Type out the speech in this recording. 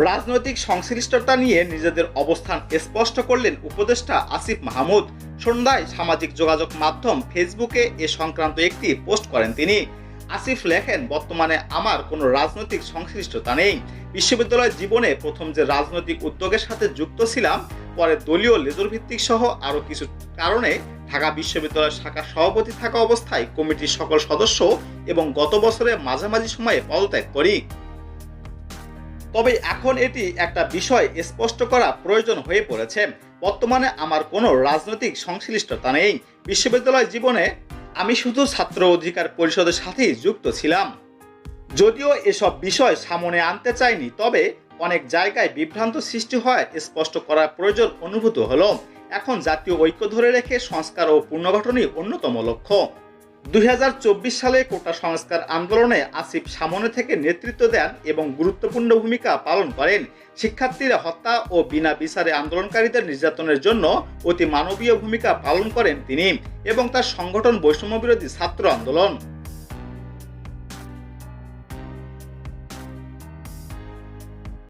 রাজনৈতিক সংশ্লিষ্টতা নিয়ে নিজেদের অবস্থান স্পষ্ট করলেন উপদেষ্টা আসিফ মাহমুদ। সন্ধ্যায় সামাজিক যোগাযোগ মাধ্যম ফেসবুকে এ সংক্রান্ত একটি পোস্ট করেন তিনি। আসিফ লেখেন, বর্তমানে আমার কোনো রাজনৈতিক সংশ্লিষ্টতা নেই। বিশ্ববিদ্যালয় জীবনে প্রথম যে রাজনৈতিক উদ্যোগের সাথে যুক্ত ছিলাম, পরে দলীয় লেজুর ভিত্তিক সহ আরও কিছু কারণে ঢাকা বিশ্ববিদ্যালয় শাখার সভাপতি থাকা অবস্থায় কমিটির সকল সদস্য এবং গত বছরের মাঝামাঝি সময়ে পদত্যাগ করি। তবে এখন এটি একটা বিষয় স্পষ্ট করা প্রয়োজন হয়ে পড়েছে। বর্তমানে আমার কোনো রাজনৈতিক সংশ্লিষ্টতা নেই। বিশ্ববিদ্যালয় জীবনে আমি শুধু ছাত্র অধিকার পরিষদের সাথেই যুক্ত ছিলাম। যদিও এসব বিষয় সামনে আনতে চাইনি, তবে অনেক জায়গায় বিভ্রান্ত সৃষ্টি হয় স্পষ্ট করার প্রয়োজন অনুভূত হলো। এখন জাতীয় ঐক্য ধরে রেখে সংস্কার ও পুনর্গঠনই অন্যতম লক্ষ্য। 2024 সালে কোটা সংস্কার আন্দোলনে আসিফ সামনে থেকে নেতৃত্ব দেন এবং গুরুত্বপূর্ণ ভূমিকা পালন করেন। শিক্ষার্থীরা হত্যা ও বিনা বিচারে আন্দোলনকারীদের নির্যাতনের জন্য অতি মানবীয় ভূমিকা পালন করেন তিনি এবং তার সংগঠন বৈষম্য বিরোধী ছাত্র আন্দোলন।